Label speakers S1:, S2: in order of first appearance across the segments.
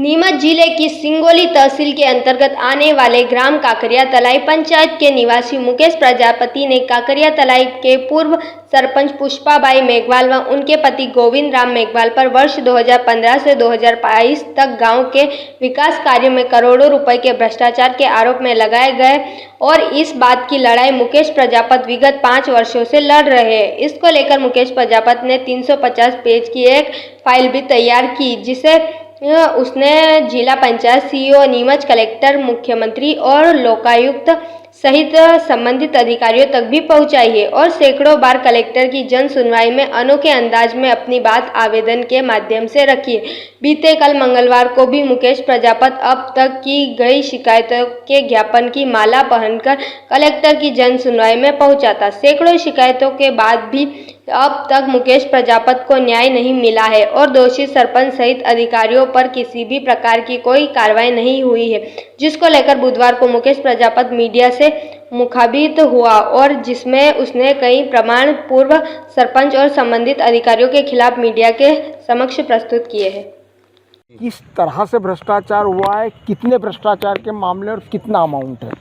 S1: नीमच जिले की सिंगोली तहसील के अंतर्गत आने वाले ग्राम काकरिया तलाई पंचायत के निवासी मुकेश प्रजापति ने काकरिया तलाई के पूर्व सरपंच पुष्पाबाई मेघवाल व उनके पति गोविंद राम मेघवाल पर वर्ष 2015 से 2022 तक गांव के विकास कार्यों में करोड़ों रुपए के भ्रष्टाचार के आरोप में लगाए गए और इस बात की लड़ाई मुकेश प्रजापति विगत 5 वर्षों से लड़ रहे हैं। इसको लेकर मुकेश प्रजापति ने 350 पेज की एक फाइल भी तैयार की, जिसे उसने जिला पंचायत सीईओ, नीमच कलेक्टर, मुख्यमंत्री और लोकायुक्त सहित संबंधित अधिकारियों तक भी पहुंचाई है और सैकड़ों बार कलेक्टर की जन सुनवाई में अनोखे अंदाज में अपनी बात आवेदन के माध्यम से रखी है। बीते कल मंगलवार को भी मुकेश प्रजापति अब तक की गई शिकायतों के ज्ञापन की माला पहनकर कलेक्टर की जन सुनवाई में पहुंचा था। सैकड़ों शिकायतों के बाद भी अब तक मुकेश प्रजापति को न्याय नहीं मिला है और दोषी सरपंच सहित अधिकारियों पर किसी भी प्रकार की कोई कार्रवाई नहीं हुई है, जिसको लेकर बुधवार को मुकेश प्रजापति मीडिया से मुखातिब हुआ और जिसमें उसने कई प्रमाण पूर्व सरपंच और संबंधित अधिकारियों के खिलाफ मीडिया के समक्ष प्रस्तुत किए हैं।
S2: किस तरह से भ्रष्टाचार हुआ है, कितने भ्रष्टाचार के मामले और कितना अमाउंट है?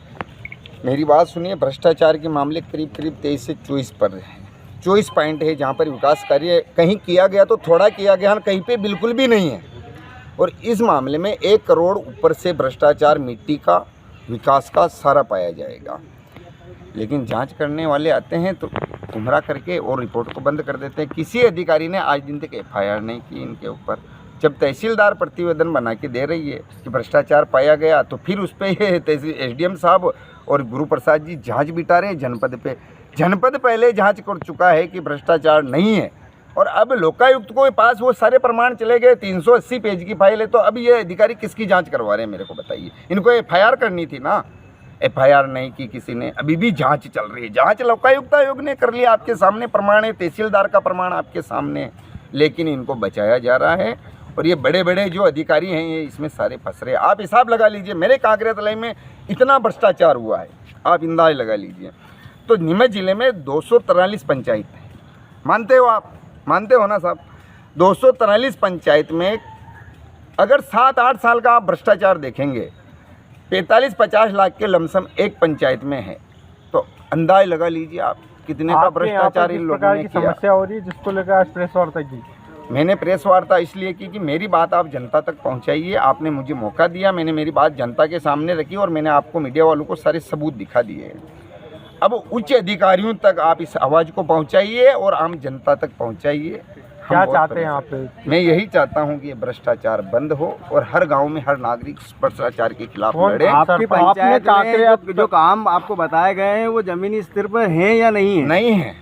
S3: मेरी बात सुनिए, भ्रष्टाचार के मामले करीब 23 से 24 पर हैं। 24 पॉइंट है जहाँ पर विकास कार्य कहीं किया गया तो थोड़ा किया गया, कहीं पे बिल्कुल भी नहीं है। और इस मामले में 1 करोड़ ऊपर से भ्रष्टाचार, मिट्टी का, विकास का सारा पाया जाएगा। लेकिन जांच करने वाले आते हैं तो गुमराह करके और रिपोर्ट को बंद कर देते हैं। किसी अधिकारी ने आज दिन तक FIR नहीं की इनके ऊपर। जब तहसीलदार प्रतिवेदन बना के दे रही है कि भ्रष्टाचार पाया गया, तो फिर उस पर SDM साहब और गुरु प्रसाद जी जाँच बिठा रहे हैं जनपद पे। जनपद पहले जांच कर चुका है कि भ्रष्टाचार नहीं है और अब लोकायुक्त को पास वो सारे प्रमाण चले गए। 380 पेज की फाइल है, तो अब ये अधिकारी किसकी जांच करवा रहे हैं, मेरे को बताइए। इनको FIR करनी थी ना, FIR नहीं की किसी ने। अभी भी जांच चल रही है। जांच लोकायुक्त आयोग ने कर लिया, आपके सामने प्रमाण है, तहसीलदार का प्रमाण आपके सामने, लेकिन इनको बचाया जा रहा है। और ये बड़े बड़े जो अधिकारी हैं ये इसमें सारे फंस रहे हैं। आप हिसाब लगा लीजिए, मेरे काकरिया तलाई में इतना भ्रष्टाचार हुआ है, आप अंदाज लगा लीजिए। तो नीमच जिले में 243 पंचायत है, मानते हो आप? मानते हो ना साहब? 243 पंचायत में अगर 7-8 साल का आप भ्रष्टाचार देखेंगे, 45-50 लाख के लमसम एक पंचायत में है, तो अंदाज लगा लीजिए आप कितने का भ्रष्टाचार इन लोगों ने किया।
S2: समस्या हो रही है जिसको लेकर आज प्रेस वार्ता की।
S3: मैंने प्रेस वार्ता इसलिए की कि मेरी बात आप जनता तक पहुंचाइए। आपने मुझे मौका दिया, मैंने मेरी बात जनता के सामने रखी और मैंने आपको मीडिया वालों को सारे सबूत दिखा दिए हैं। अब उच्च अधिकारियों तक आप इस आवाज़ को पहुंचाइए और आम जनता तक पहुंचाइए।
S2: क्या चाहते हैं आप?
S3: मैं यही चाहता हूं कि ये भ्रष्टाचार बंद हो और हर गांव में हर नागरिक भ्रष्टाचार के खिलाफ लड़े।
S4: आपकी पंचायत में जो काम आपको बताए गए हैं वो जमीनी स्तर पर हैं या नहीं है?
S3: नहीं है,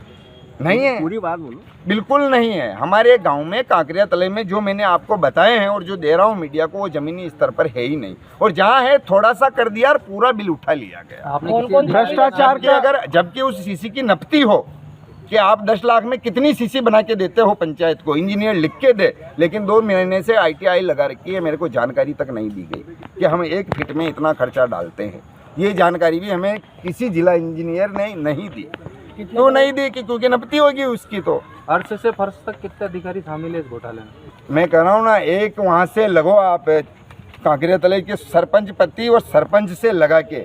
S3: नहीं है,
S4: पूरी बात बोलो।
S3: बिल्कुल नहीं है। हमारे गांव में काकरिया तलाई में जो मैंने आपको बताए हैं और जो दे रहा हूं मीडिया को, वो जमीनी स्तर पर है ही नहीं। और जहां है थोड़ा सा कर दिया और पूरा बिल उठा लिया गया।
S2: भ्रष्टाचार
S3: के अगर जबकि उस सीसी की नपती हो कि आप 10 लाख में कितनी सीसी बना के देते हो पंचायत को, इंजीनियर लिख के दे, लेकिन 2 महीने से ITI लगा रखी है, मेरे को जानकारी तक नहीं दी गई कि हम 1 फीट में इतना खर्चा डालते हैं। ये जानकारी भी हमें किसी जिला इंजीनियर ने नहीं दी। क्यों नहीं दी? क्योंकि नपती होगी उसकी। तो
S4: अर्श से फर्श तक कितने अधिकारी शामिल है इस घोटाले में?
S3: मैं कह रहा हूँ ना, एक वहाँ से लगो आप काकरिया तलाई के सरपंच पति और सरपंच से लगा के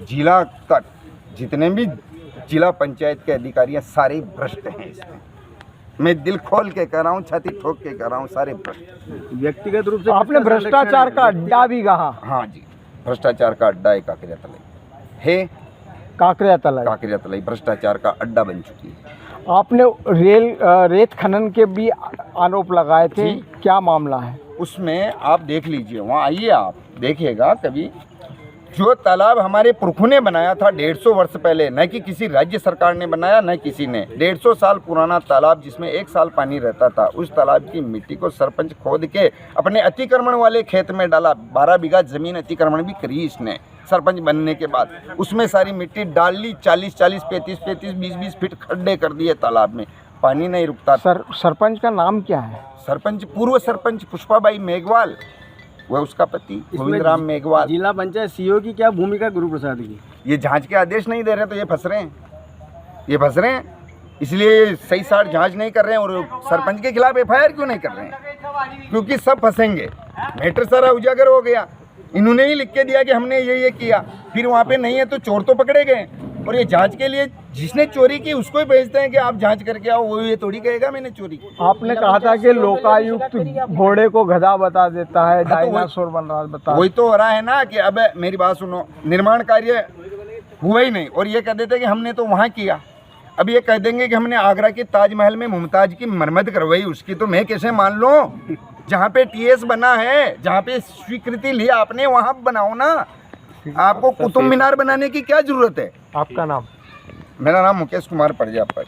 S3: जिला तक जितने भी जिला पंचायत के अधिकारी हैं, सारे भ्रष्ट हैं इसमें। मैं दिल खोल के कह रहा हूँ, छाती ठोक के कह रहा हूँ, सारे भ्रष्ट।
S4: व्यक्तिगत रूप से
S2: आपने भ्रष्टाचार का अड्डा भी कहा।
S3: हाँ जी, भ्रष्टाचार का अड्डा है काकरिया तलाई है।
S2: काकरिया
S3: तलाई भ्रष्टाचार का अड्डा बन चुकी है।
S2: आपने रेत खनन के भी आरोप लगाए थे, क्या मामला है
S3: उसमें? आप देख लीजिए, वहाँ आइए, आप देखिएगा कभी। जो तालाब हमारे पुरखों ने बनाया था 150 वर्ष पहले, न कि किसी राज्य सरकार ने बनाया, न किसी ने। 150 साल पुराना तालाब जिसमें 1 साल पानी रहता था, उस तालाब की मिट्टी को सरपंच खोद के अपने अतिक्रमण वाले खेत में डाला। 12 बीघा जमीन अतिक्रमण भी करी इसने सरपंच बनने के बाद। उसमें सारी मिट्टी डाल ली, 40-40, 35-35, 20-20 फीट खड्डे कर दिए तालाब में, पानी नहीं रुकता।
S2: सरपंच का नाम क्या है?
S3: सरपंच, पूर्व सरपंच पुष्पाबाई मेघवाल, वह उसका पति गोविंद राम मेघवाल।
S4: जिला पंचायत सीईओ की क्या भूमिका गुरु प्रसाद की? ये
S3: जांच के आदेश नहीं दे रहे तो ये फंस रहे हैं, ये फंस रहे हैं। इसलिए सही साठ जांच नहीं कर रहे हैं और सरपंच के खिलाफ FIR क्यों नहीं कर रहे हैं? क्योंकि सब फंसेंगे। मैटर सारा उजागर हो गया। इन्होंने ही लिख के दिया कि हमने ये किया, फिर वहाँ पे नहीं है तो चोर तो पकड़े गए। और ये जांच के लिए जिसने चोरी की उसको ही भेजते हैं कि आप जांच करके आओ, वो ये थोड़ी कहेगा मैंने चोरी की।
S2: आपने कहा था कि लोकायुक्त घोड़े को गधा बता देता है, डायनासोर बन रहा बता।
S3: वही तो हो रहा है ना कि अब मेरी बात सुनो, निर्माण कार्य हुआ ही नहीं और ये कह देते कि हमने तो वहाँ किया। अब ये कह देंगे कि हमने आगरा के ताजमहल में मुमताज की मरम्मत करवाई, उसकी तो मैं कैसे मान लूँ? जहाँ पे टीएस बना है, जहाँ पे स्वीकृति ली आपने, वहाँ बनाओ ना। आपको कुतुब मीनार बनाने की क्या जरूरत है?
S2: आपका नाम?
S3: मेरा नाम मुकेश कुमार प्रजापति।